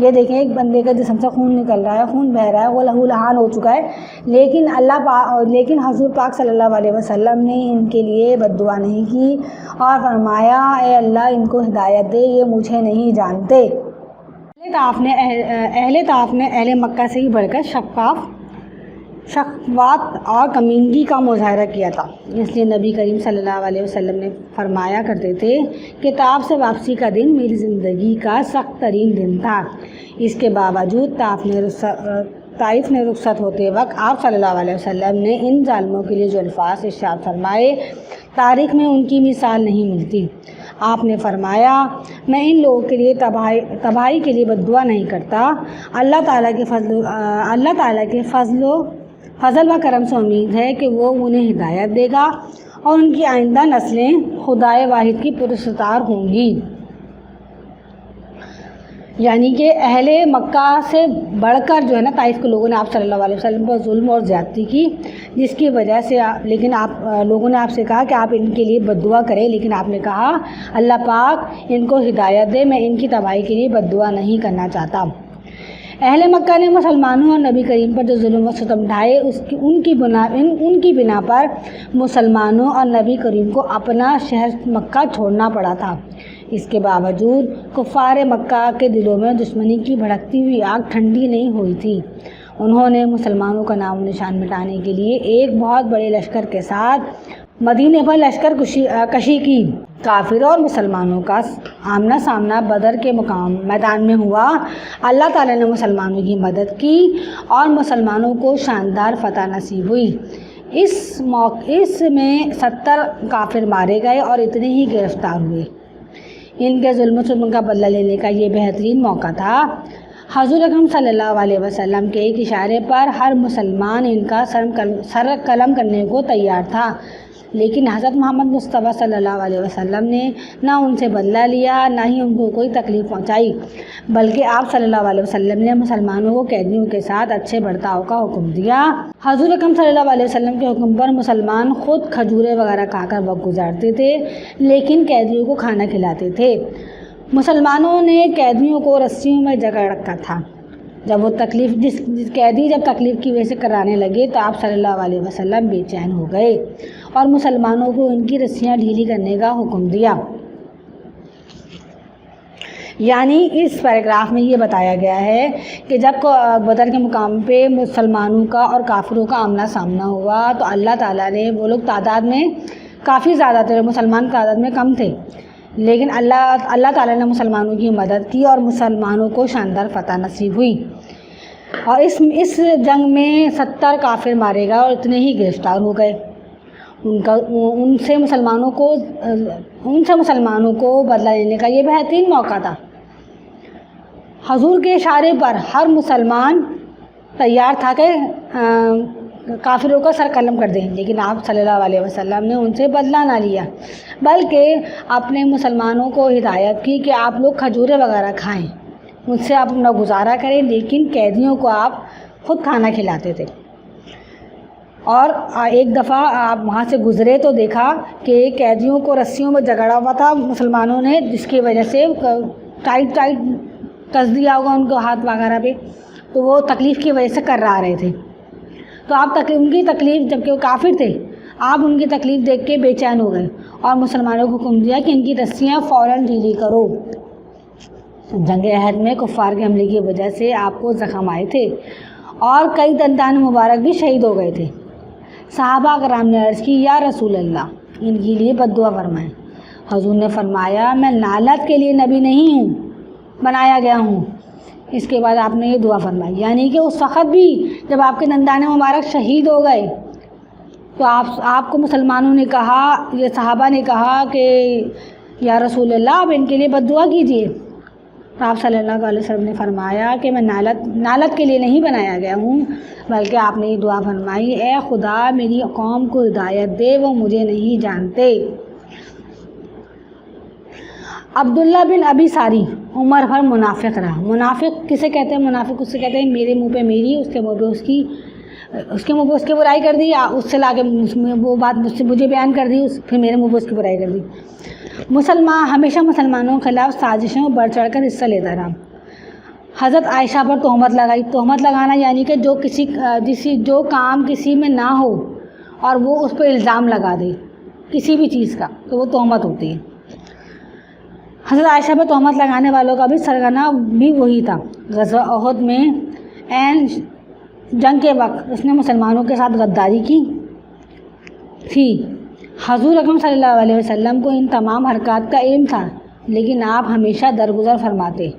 یہ دیکھیں ایک بندے کا جسم سے خون نکل رہا ہے، خون بہہ رہا ہے، وہ لہو لہان ہو چکا ہے، لیکن حضور پاک صلی اللہ علیہ وسلم نے ان کے لیے بد دعا نہیں کی اور فرمایا اے اللہ ان کو ہدایت دے، یہ مجھے نہیں جانتے۔ اہل طائف نے اہل مکہ سے ہی بڑھ کر شقاوت اور کمینگی کا مظاہرہ کیا تھا، اس لیے نبی کریم صلی اللہ علیہ وسلم نے فرمایا کرتے تھے کہ طائف سے واپسی کا دن میری زندگی کا سخت ترین دن تھا۔ اس کے باوجود طائف نے رخصت ہوتے وقت آپ صلی اللہ علیہ وسلم نے ان ظالموں کے لیے جو الفاظ ارشاد فرمائے تاریخ میں ان کی مثال نہیں ملتی۔ آپ نے فرمایا میں ان لوگوں کے لیے تباہی کے لیے بد دعا نہیں کرتا، اللہ تعالیٰ کے فضل و کرم سے امید ہے کہ وہ انہیں ہدایت دے گا اور ان کی آئندہ نسلیں خدائے واحد کی پرستار ہوں گی۔ یعنی کہ اہل مکہ سے بڑھ کر جو ہے نا طائف کے لوگوں نے آپ صلی اللہ علیہ وسلم پر ظلم اور زیادتی کی، جس کی وجہ سے لیکن لوگوں نے آپ سے کہا کہ آپ ان کے لیے بد دعا کریں، لیکن آپ نے کہا اللہ پاک ان کو ہدایت دے، میں ان کی تباہی کے لیے بد دعا نہیں کرنا چاہتا۔ اہل مکہ نے مسلمانوں اور نبی کریم پر جو ظلم و ستم ڈھائے ان کی بنا پر مسلمانوں اور نبی کریم کو اپنا شہر مکہ چھوڑنا پڑا تھا۔ اس کے باوجود کفار مکہ کے دلوں میں دشمنی کی بھڑکتی ہوئی آگ ٹھنڈی نہیں ہوئی تھی۔ انہوں نے مسلمانوں کا نام و نشان مٹانے کے لیے ایک بہت بڑے لشکر کے ساتھ مدینے پر لشکر کشی کی۔ کافروں اور مسلمانوں کا آمنا سامنا بدر کے میدان میں ہوا۔ اللہ تعالیٰ نے مسلمانوں کی مدد کی اور مسلمانوں کو شاندار فتح نصیب ہوئی۔ اس میں 70 کافر مارے گئے اور اتنے ہی گرفتار ہوئے۔ ان کے ظلم و ستم کا بدلہ لینے کا یہ بہترین موقع تھا۔ حضور اکرم صلی اللہ علیہ وسلم کے ایک اشارے پر ہر مسلمان ان کا سر قلم کرنے کو تیار تھا، لیکن حضرت محمد مصطفیٰ صلی اللہ علیہ وسلم نے نہ ان سے بدلہ لیا نہ ہی ان کو کوئی تکلیف پہنچائی، بلکہ آپ صلی اللہ علیہ وسلم نے مسلمانوں کو قیدیوں کے ساتھ اچھے برتاؤ کا حکم دیا۔ حضور اکرم صلی اللہ علیہ وسلم کے حکم پر مسلمان خود کھجورے وغیرہ کھا کر وقت گزارتے تھے، لیکن قیدیوں کو کھانا کھلاتے تھے۔ مسلمانوں نے قیدیوں کو رسیوں میں جکڑ رکھا تھا۔ جب وہ قیدی تکلیف کی وجہ سے کرانے لگے تو آپ صلی اللہ علیہ وسلم بے چین ہو گئے اور مسلمانوں کو ان کی رسیاں ڈھیلی کرنے کا حکم دیا۔ یعنی اس پیراگراف میں یہ بتایا گیا ہے کہ جب بدر کے مقام پہ مسلمانوں کا اور کافروں کا آمنا سامنا ہوا تو اللہ تعالیٰ نے، وہ لوگ تعداد میں کافی زیادہ تھے، مسلمان تعداد میں کم تھے، لیکن اللہ تعالیٰ نے مسلمانوں کی مدد کی اور مسلمانوں کو شاندار فتح نصیب ہوئی۔ اور اس جنگ میں 70 کافر مارے گئے اور اتنے ہی گرفتار ہو گئے۔ ان سے مسلمانوں کو بدلہ لینے کا یہ بہترین موقع تھا۔ حضور کے اشارے پر ہر مسلمان تیار تھا کہ کافروں کا سر قلم کر دیں، لیکن آپ صلی اللہ علیہ وسلم نے ان سے بدلہ نہ لیا، بلکہ اپنے مسلمانوں کو ہدایت کی کہ آپ لوگ کھجورے وغیرہ کھائیں، مجھ سے آپ اپنا گزارا کریں، لیکن قیدیوں کو آپ خود کھانا کھلاتے تھے۔ اور ایک دفعہ آپ وہاں سے گزرے تو دیکھا کہ قیدیوں کو رسیوں میں جگڑا ہوا تھا مسلمانوں نے، جس کی وجہ سے ٹائٹ کس دیا ہوگا ان کو ہاتھ وغیرہ پہ، تو وہ تکلیف کی وجہ سے کرا رہے تھے۔ تو آپ ان کی تکلیف، جبکہ وہ کافر تھے، آپ ان کی تکلیف دیکھ کے بے چین ہو گئے اور مسلمانوں کو حکم دیا کہ ان کی رسیاں فوراً ڈھیلی کرو۔ جنگ احد میں کفار کے حملے کی وجہ سے آپ کو زخم آئے تھے اور کئی دندان مبارک بھی شہید ہو گئے تھے۔ صحابہ کرام نے عرض کی یا رسول اللہ ان کے لیے بد دعا فرمائیں۔ حضور نے فرمایا میں نالت کے لیے نبی نہیں ہوں، بنایا گیا ہوں۔ اس کے بعد آپ نے یہ دعا فرمائی، یعنی کہ اس وقت بھی جب آپ کے دندان مبارک شہید ہو گئے تو آپ کو مسلمانوں نے کہا، یہ صحابہ نے کہا کہ یا رسول اللہ آپ ان کے لیے بد دعا کیجیے۔ تو آپ صلی اللہ علیہ وسلم نے فرمایا کہ میں نالت کے لیے نہیں بنایا گیا ہوں، بلکہ آپ نے یہ دعا فرمائی اے خدا میری قوم کو ہدایت دے، وہ مجھے نہیں جانتے۔ عبداللہ بن ابی ساری عمر بھر منافق رہا۔ منافق کسے کہتے ہیں؟ منافق اسے کہتے ہیں میرے منہ پہ میری، اس کے منہ پہ اس کی، اس کے منہ پہ اس کی برائی کر دی، یا اس سے لا کے وہ بات مجھے بیان کر دی، پھر میرے منہ پہ اس کی برائی کر دی۔ مسلمان ہمیشہ مسلمانوں کے خلاف سازشوں بڑھ چڑھ کر حصہ لیتا رہا۔ حضرت عائشہ پر تہمت لگائی. تہمت لگانا یعنی کہ جو کام کسی میں نہ ہو اور وہ اس پہ الزام لگا دے کسی بھی چیز کا, تو وہ تہمت ہوتی ہے. حضرت عائشہ پہ تہمت لگانے والوں کا بھی سرغنہ بھی وہی تھا. غزوہ احد میں عین جنگ کے وقت اس نے مسلمانوں کے ساتھ غداری کی تھی. حضور اکرم صلی اللہ علیہ وسلم کو ان تمام حرکات کا علم تھا, لیکن آپ ہمیشہ درگزر فرماتے.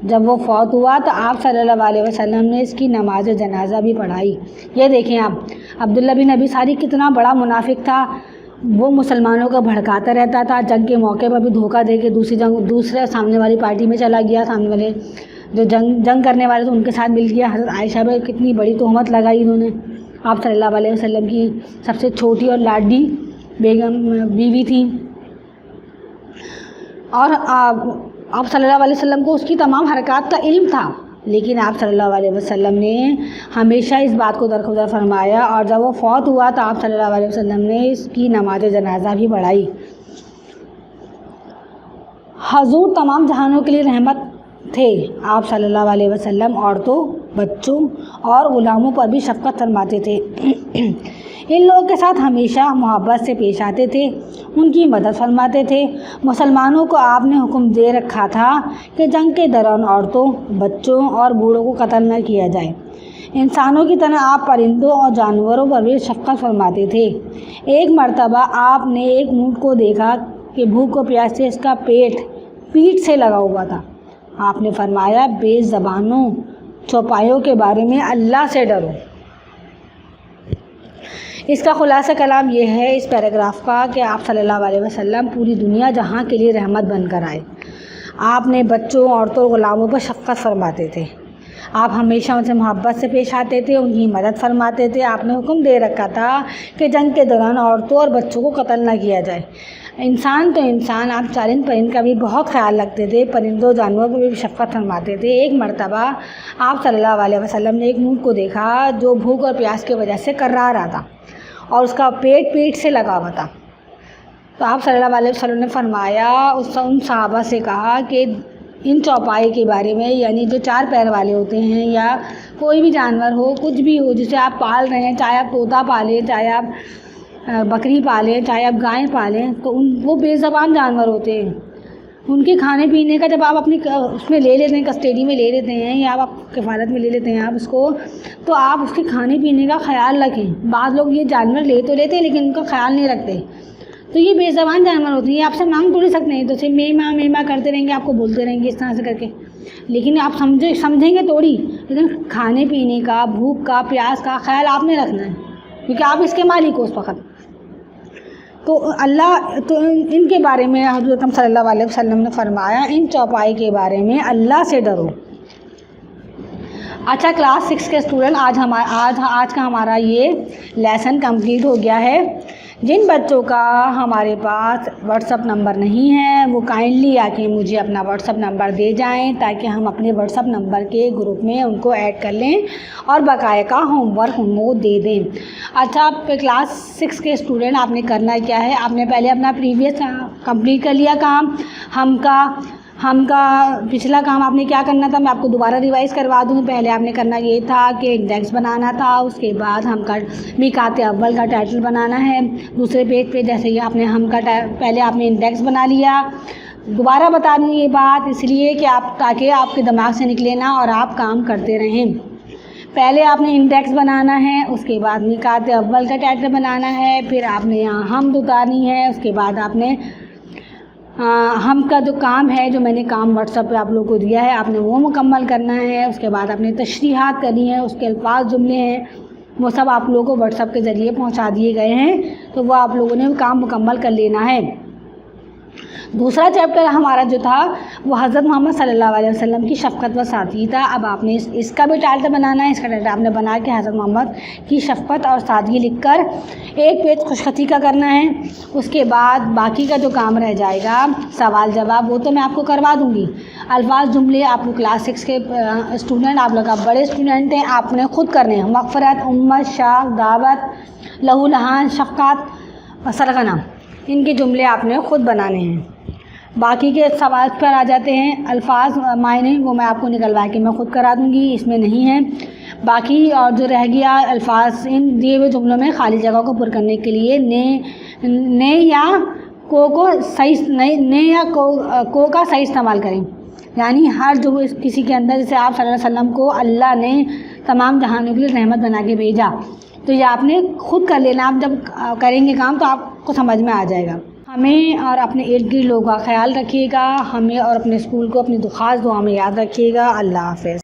جب وہ فوت ہوا تو آپ صلی اللہ علیہ وسلم نے اس کی نماز جنازہ بھی پڑھائی. یہ دیکھیں آپ, عبداللہ بن ابی ساری کتنا بڑا منافق تھا. وہ مسلمانوں کو بھڑکاتا رہتا تھا. جنگ کے موقع پر بھی دھوکہ دے کے دوسرے سامنے والی پارٹی میں چلا گیا. سامنے والے جو جنگ کرنے والے تھے ان کے ساتھ مل گیا. حضرت عائشہ پہ کتنی بڑی تہمت لگائی انہوں نے. آپ صلی اللہ علیہ وسلم کی سب سے چھوٹی اور لاڈلی بیوی تھی, اور آپ صلی اللہ علیہ وسلم کو اس کی تمام حرکات کا علم تھا, لیکن آپ صلی اللہ علیہ وسلم نے ہمیشہ اس بات کو درگزر فرمایا. اور جب وہ فوت ہوا تو آپ صلی اللہ علیہ وسلم نے اس کی نماز جنازہ بھی پڑھائی. حضور تمام جہانوں کے لیے رحمت تھے. آپ صلی اللہ علیہ وسلم عورتوں, بچوں اور غلاموں پر بھی شفقت فرماتے تھے. ان لوگوں کے ساتھ ہمیشہ محبت سے پیش آتے تھے, ان کی مدد فرماتے تھے. مسلمانوں کو آپ نے حکم دے رکھا تھا کہ جنگ کے دوران عورتوں, بچوں اور بوڑھوں کو قتل نہ کیا جائے. انسانوں کی طرح آپ پرندوں اور جانوروں پر بھی شفقت فرماتے تھے. ایک مرتبہ آپ نے ایک اونٹ کو دیکھا کہ بھوک و پیاس سے اس کا پیٹ سے لگا ہوا تھا. آپ نے فرمایا, بے زبانوں, چوپایوں کے بارے میں اللہ سے ڈرو. اس کا خلاصہ کلام یہ ہے اس پیراگراف کا کہ آپ صلی اللہ علیہ وسلم پوری دنیا جہاں کے لیے رحمت بن کر آئے. آپ نے بچوں, عورتوں, غلاموں پر شفقت فرماتے تھے. آپ ہمیشہ ان سے محبت سے پیش آتے تھے, ان کی مدد فرماتے تھے. آپ نے حکم دے رکھا تھا کہ جنگ کے دوران عورتوں اور بچوں کو قتل نہ کیا جائے. انسان تو انسان, آپ چارند پرند کا بھی بہت خیال رکھتے تھے, پرندوں جانوروں پر بھی شفقت فرماتے تھے. ایک مرتبہ آپ صلی اللہ علیہ وسلم نے ایک اونٹ کو دیکھا جو بھوک اور پیاس کی وجہ سے کرا رہا تھا اور اس کا پیٹ سے لگا ہوا تھا. تو آپ صلی اللہ علیہ وسلم نے فرمایا, ان صحابہ سے کہا کہ ان چوپائے کے بارے میں, یعنی جو 4 پیر والے ہوتے ہیں یا کوئی بھی جانور ہو, کچھ بھی ہو جسے آپ پال رہے ہیں, چاہے آپ طوطا پالیں, چاہے آپ بکری پالیں, چاہے آپ گائیں پالیں, تو وہ بے زبان جانور ہوتے ہیں. ان کے کھانے پینے کا جب آپ اپنی اس میں لے لیتے ہیں, کسٹڈی میں لے لیتے ہیں یا آپ کفالت میں لے لیتے ہیں آپ اس کو, تو آپ اس کے کھانے پینے کا خیال رکھیں. بعض لوگ یہ جانور لے تو لیتے ہیں لیکن ان کا خیال نہیں رکھتے, تو یہ بے زبان جانور ہوتے ہیں. آپ سے مانگ تھوڑی سکتے ہیں, تو صرف میما کرتے رہیں گے, آپ کو بولتے رہیں گے اس طرح سے کر کے, لیکن آپ سمجھیں گے تھوڑی. لیکن کھانے پینے کا, بھوک کا, پیاس کا خیال آپ نے رکھنا ہے, کیونکہ آپ اس کے مالک ہو اس وقت. تو ان کے بارے میں حضرت صلی اللہ علیہ وسلم نے فرمایا, ان چوپائی کے بارے میں اللہ سے ڈرو. اچھا کلاس 6 کے اسٹوڈنٹ, آج کا ہمارا یہ لیسن کمپلیٹ ہو گیا ہے. جن بچوں کا ہمارے پاس واٹس اپ نمبر نہیں ہے وہ کائنڈلی آ کے مجھے اپنا واٹس اپ نمبر دے جائیں, تاکہ ہم اپنے واٹس اپ نمبر کے گروپ میں ان کو ایڈ کر لیں اور باقاعدہ ہوم ورک ان کو دے دیں. اچھا کلاس 6 کے اسٹوڈنٹ, آپ نے کرنا کیا ہے, آپ نے پہلے اپنا پریویس کمپلیٹ کر لیا کام. ہم کا پچھلا کام آپ نے کیا کرنا تھا, میں آپ کو دوبارہ ریوائز کروا دوں. پہلے آپ نے کرنا یہ تھا کہ انڈیکس بنانا تھا, اس کے بعد ہم کا میقات اول کا ٹائٹل بنانا ہے دوسرے پیج پہ. جیسے یہ آپ نے پہلے آپ نے انڈیکس بنا لیا. دوبارہ بتا دوں یہ بات اس لیے کہ تاکہ آپ کے دماغ سے نکلے نہ اور آپ کام کرتے رہیں. پہلے آپ نے انڈیکس بنانا ہے, اس کے بعد میقات اول کا ٹائٹل بنانا ہے, پھر آپ نے یہاں حمد اتارنی ہے, اس کے بعد آپ نے ہم کا جو کام ہے, جو میں نے کام واٹس ایپ پہ آپ لوگوں کو دیا ہے, آپ نے وہ مکمل کرنا ہے. اس کے بعد آپ نے تشریحات کرنی ہے, اس کے الفاظ جملے ہیں وہ سب آپ لوگوں کو واٹس ایپ کے ذریعے پہنچا دیے گئے ہیں, تو وہ آپ لوگوں نے کام مکمل کر لینا ہے. دوسرا چیپٹر ہمارا جو تھا وہ حضرت محمد صلی اللہ علیہ وسلم کی شفقت و سادگی تھا. اب آپ نے اس کا بھی ٹائٹل بنانا ہے. اس کا ٹائٹل آپ نے بنا کے حضرت محمد کی شفقت اور سادگی لکھ کر ایک پیج خوشخطی کا کرنا ہے. اس کے بعد باقی کا جو کام رہ جائے گا سوال جواب, وہ تو میں آپ کو کروا دوں گی. الفاظ جملے آپ کو کلاس 6 کے اسٹوڈنٹ, آپ لوگ بڑے اسٹوڈنٹ ہیں, آپ نے خود کرنے ہیں. مغفرت, امت, شاہ, دعوت, لہو لہان, شفقات, سرغنہ, ان کے جملے آپ نے خود بنانے ہیں. باقی کے سوال پر آ جاتے ہیں. الفاظ معنی وہ میں آپ کو نکلوا کے میں خود کرا دوں گی، اس میں نہیں ہے. باقی اور جو رہ گیا الفاظ ان دیے ہوئے جملوں میں خالی جگہ کو پر کرنے کے لیے نے یا کو صحیح نے یا کو کا صحیح استعمال کریں. یعنی ہر جو کسی کے اندر، جیسے آپ صلی اللہ علیہ وسلم کو اللہ نے تمام جہانوں کے لیے رحمت بنا کے بھیجا، تو یہ آپ نے خود کر لینا. آپ جب کریں گے کام تو آپ کو سمجھ میں آ جائے گا. ہمیں اور اپنے ارد گرد لوگوں کا خیال رکھیے گا. ہمیں اور اپنے اسکول کو اپنی خاص دعا میں یاد رکھیے گا. اللہ حافظ.